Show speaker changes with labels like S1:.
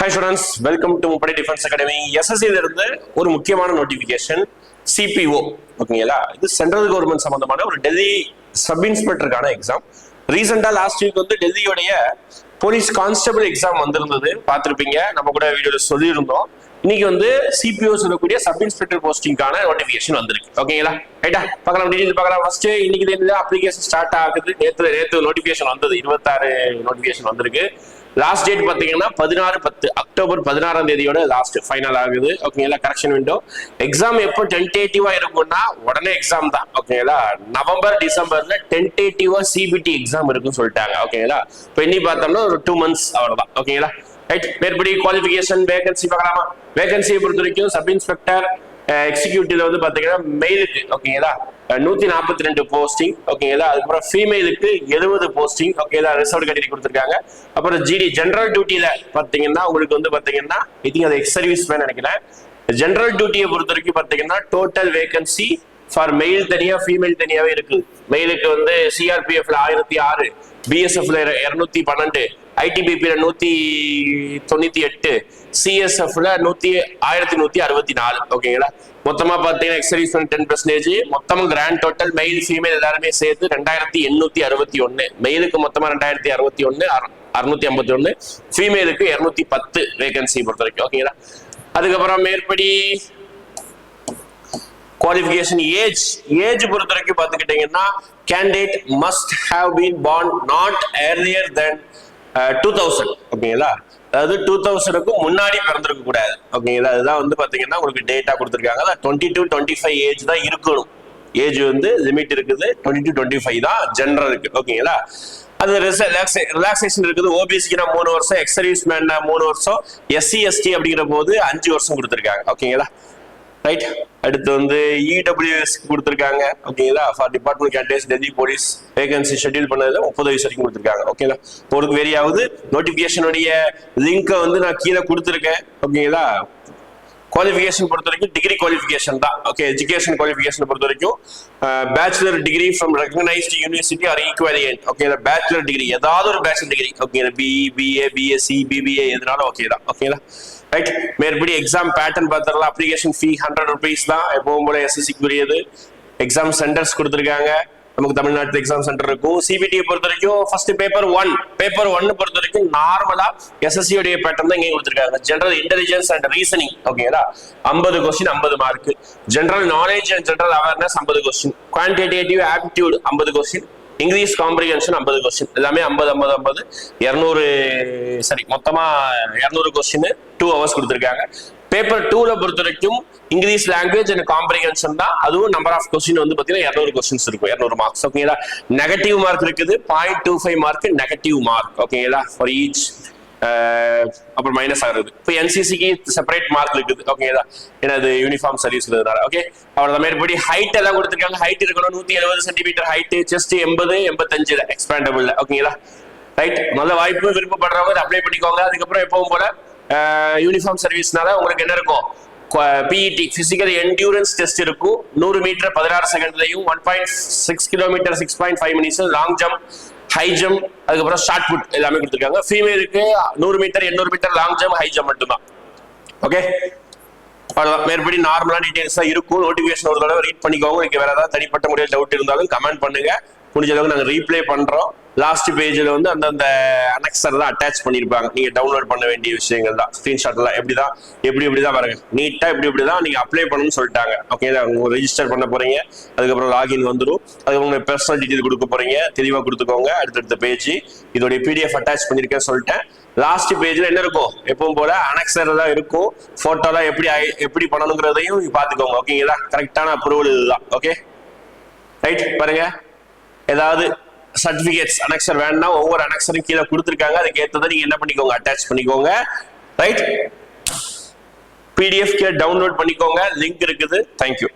S1: Hi students, welcome to Mupadi Defense Academy. SSC இருந்து ஒரு முக்கியமான நோட்டிஃபிகேஷன் CPO ஓகேங்களா. இது சென்ட்ரல் கவர்மெண்ட் சம்பந்தமான ஒரு டெல்லி சப் இன்ஸ்பெக்டருக்கான எக்ஸாம். ரீசெண்டா லாஸ்ட் வீக் வந்து டெல்லியோடைய போலீஸ் கான்ஸ்டபிள் எக்ஸாம் வந்திருந்தது, பார்த்துருப்பீங்க, நம்ம கூட வீடியோல சொல்லியிருந்தோம். இன்னைக்கு வந்து சிபிஓ சொல்லக்கூடிய சப் இன்ஸ்பெக்டர் போஸ்டிங்கான நோட்டிஃபிகேஷன் வந்திருக்கு ஓகேங்களா. ரைட்டா, பார்க்கலாம், டீடைல் பார்க்கலாம். ஃபர்ஸ்ட் இன்னைக்கு அப்ளிகேஷன் ஸ்டார்ட் ஆகுது. நேற்று நோட்டிஃபிகேஷன் வந்தது, 26 நோட்டிஃபிகேஷன் வந்திருக்கு. லாஸ்ட் டேட் பாத்தீங்கன்னா 16/10 அக்டோபர் 16ஆம் தேதியோட லாஸ்ட் ஃபைனல் ஆகுது ஓகேங்களா. Correction window. எக்ஸாம் எப்போ டென்டேட்டிவா இருக்கும்னா உடனே எக்ஸாம் தான் ஓகேங்களா. நவம்பர் டிசம்பர்ல டென்டேட்டிவா சிபிடி எக்ஸாம் இருக்குன்னு சொல்லிட்டாங்க ஓகேங்களா. இப்போ இன்னி பார்த்தோம்னா ஒரு 2 months அவ்வளவுதான் ஓகேங்களா. ரைட், மேற்படி குவாலிஃபிகேஷன் வேகன்சி பார்க்கலாமா. வேகன்சியை பொறுத்த வரைக்கும் சப் இன்ஸ்பெக்டர் எக்ஸிக்யூட்டிவ்ல வந்து பாத்தீங்கன்னா மெயிலுக்கு ஓகேங்களா 142 போஸ்டிங் ஓகேங்களா. அதுக்கப்புறம் ஃபீமேலுக்கு 70 போஸ்டிங் ஓகேங்களா. ரிசர்வ் கேட்டகரி கொடுத்துருக்காங்க. அப்புறம் ஜிடி ஜெனரல் டியூட்டியில பாத்தீங்கன்னா உங்களுக்கு வந்து பாத்தீங்கன்னா இது எக்ஸ் சர்வீஸ் மேன் நினைக்கிறேன். ஜெனரல் டியூட்டியை பொறுத்த வரைக்கும் பாத்தீங்கன்னா டோட்டல் வேகன்சி ஃபார் மெயில் தனியா ஃபீமேல் தனியாவே இருக்கு. மெயிலுக்கு வந்து சிஆர்பிஎஃப்ல 1006, பிஎஸ்எஃப்ல 212, ஐடிபிபில 198, சிஎஸ்எஃப்ல 1164 ஓகேங்களா. மொத்தமா பாத்தீங்கன்னா எக்ஸர்வீஸ் 10%. மொத்தம் கிராண்ட் டோட்டல் மெயில் ஃபீமேல் எல்லாருமே சேர்த்து 2861. மெயிலுக்கு மொத்தமா 2061, 651, ஃபீமேலுக்கு 210 வேகன்சி பொறுத்த வரைக்கும் ஓகேங்களா. அதுக்கப்புறம் மேற்படி குவாலிஃபிகேஷன் ஏஜ் பொறுத்த வரைக்கும் பாத்துக்கிட்டீங்கன்னா candidate must have been born not earlier than 2000 ஓகேங்களா. அதாவது 2000க்கு முன்னாடி பிறந்திருக்க கூடாது ஓகேங்களா. அதுதான் வந்து பாத்தீங்கன்னா உங்களுக்கு டேட்டா கொடுத்துருக்காங்க. 20 to 25 ஏஜ் தான் இருக்கணும். ஏஜ் வந்து லிமிட் இருக்குது, 20 to 25 தான் ஜெனரலுக்கு ஓகேங்களா. அது ரிலாக்ஸேஷன் இருக்குது. ஓபிசிக்கு 3 வருஷம், எக்ஸ் சர்வீஸ் மேன் 3 வருஷம், எஸ்சி எஸ்டி அப்படிங்கிற போது 5 வருஷம் கொடுத்துருக்காங்க ஓகேங்களா. ரைட், அடுத்து வந்து இடபிள்யூஎஸ் கொடுத்துருக்காங்க ஓகேங்களா. For department candidates Delhi police vacancy schedule பண்ணதுல 30 வயசு வரைக்கும் கொடுத்துருக்காங்க ஓகேங்களா. ஒரு வெரி ஆகுது. நோட்டிபிகேஷனுடைய லிங்கை வந்து நான் கீழே கொடுத்துருக்கேன் ஓகேங்களா. குவாலிஃபிகேஷன் பொறுத்த வரைக்கும் டிகிரி குவாலிஃபிகேஷன் தான் ஓகே. எஜுகேஷன் குவாலிஃபிகேஷன் பொறுத்த வரைக்கும் bachelor degree from recognised university or equivalent ஓகேங்களா. பேச்சுலர் டிகிரி ஏதாவது ஒரு பேச்சுலர் டிகிரி ஓகேங்களா. பிஇ, பிஏ, பிஎஸ்சி, பிபிஏ எதுனாலும் ஓகே தான் ஓகேங்களா. ரைட், மேற்படி எக்ஸாம் பேட்டர்ன் பார்த்துடலாம். அப்ளிகேஷன் ஃபீ 100 rupees தான் எப்பவும் போல எஸ்எஸ்சிக்குரியது. எக்ஸாம் சென்டர்ஸ் கொடுத்துருக்காங்க. நமக்கு தமிழ்நாட்டில் எக்ஸாம் சென்டர் இருக்கும். சிபிடியை பொறுத்த வரைக்கும் ஃபர்ஸ்ட் பேப்பர் 1 பொறுத்த வரைக்கும் நார்மலா எஸ்எஸ்சி உடைய பேட்டர்ன் தான் இங்கே கொடுத்துருக்காங்க. ஜெனரல் இன்டெலிஜென்ஸ் அண்ட் ரீசனிங் ஓகேங்களா 50 question 50 mark. General knowledge and general awareness 50 question. Quantitative aptitude 50 question. English comprehension 50 question. எல்லாமே 50 200 சரி மொத்தமா 200 கொஸ்டின் 2 hours கொடுத்துருக்காங்க. பேப்பர் 2ல பொறுத்த வரைக்கும் இங்கிலீஷ் லாங்குவேஜ் அண்ட் காம்ப்ரிஹென்ஷன் தான். அதுவும் நம்பர் ஆஃப் கொஸ்டின் வந்து பாத்தீங்கன்னா 200 கொஸ்டின்ஸ் இருக்கும், 200 மார்க்ஸ் ஓகேங்களா. நெகட்டிவ் மார்க் இருக்குது 0.25 மார்க் நெகட்டிவ் மார்க் ஓகேங்களா ஃபார் ஈச். அப்புறம் மைனஸ் ஆகுது. இப்போ என்சிசிக்கு செப்பரேட் மார்க் இருக்குது ஓகேங்களா. ஏன்னா அது யூனிஃபார்ம் சர்வீஸ் இருக்கிறதுனால ஓகே. அவ்வளவு மேற்படி ஹைட் எல்லாம் கொடுத்துருக்காங்க. ஹைட் இருக்கணும் 170 சென்டிமீட்டர் ஹைட். செஸ்ட் 80, 85 எக்ஸ்பேண்டபிள் ஓகேங்களா. ரைட், நல்ல வாய்ப்பு. விருப்பப்படுறவங்க அப்ளை பண்ணிக்கோங்க. அதுக்கப்புறம் எப்பவும் போல யூனிஃபார்ம் சர்வீஸ்னால உங்களுக்கு என்ன இருக்கும், பிஇடி பிசிக்கல் என்டியூரன்ஸ் டெஸ்ட் இருக்கும். 100 மீட்டர் 16 செகண்ட்லையும், 1.6 kilometre 6.5 minutes, long jump, high jump, அதுக்கப்புறம் ஷார்ட் புட் எல்லாமே கொடுத்துருக்காங்க. ஃபீமேலுக்கு 100 metre 800 metre long jump, high jump மட்டும் தான் ஓகே. மேற்படி நார்மலா டீடைல்ஸ் தான் இருக்கும். நோட்டிபிகேஷன் ஒரு தடவை ரீட் பண்ணிக்கோங்க. உங்களுக்கு வேற ஏதாவது தனிப்பட்ட முறையில் டவுட் இருந்தாலும் கமெண்ட் பண்ணுங்க. முடிஞ்ச அளவுக்கு நாங்கள் ரீப்ளே பண்றோம். லாஸ்ட் பேஜ்ல வந்து அந்தந்த அனெக்சர் தான் அட்டாச் பண்ணிருப்பாங்க. நீங்க டவுன்லோட் பண்ண வேண்டிய விஷயங்கள் தான். ஸ்கிரீன்ஷாட் எல்லாம் எப்படிதான் பாருங்க, நீட்டா இப்படிதான் நீங்க அப்ளை பண்ணணும்னு சொல்லிட்டாங்க ஓகேங்களா. உங்க ரெஜிஸ்டர் பண்ண போறீங்க, அதுக்கப்புறம் லாகின் வந்துடும். அதுக்கு உங்க பர்சனல் டீடைல் கொடுக்க போறீங்க, தெளிவா கொடுத்துக்கோங்க. அடுத்தடுத்த பேஜ் இதோட பிடிஎஃப் அட்டாச் பண்ணிருக்கேன் சொல்லிட்டேன். லாஸ்ட் பேஜ்ல என்ன இருக்கும், எப்பவும் போல அனெக்சர் தான் இருக்கும். போட்டோலாம் எப்படி பண்ணணுங்கிறதையும் பாத்துக்கோங்க ஓகேங்களா. கரெக்டான அப்ரூவல் இதுதான் ஓகே. ரைட், பாருங்க, ஏதாவது சர்டிபிகேட்ஸ் அனெக்சர் வேணும்னா ஒவ்வொரு அனெக்சரும் கீழே கொடுத்துருக்காங்க. அதுக்கு ஏற்றதை நீங்க என்ன பண்ணிக்கோங்க, அட்டாச் பண்ணிக்கோங்க. ரைட், பிடிஎஃப் கீழே டவுன்லோட் பண்ணிக்கோங்க. லிங்க் இருக்குது. தேங்க்யூ.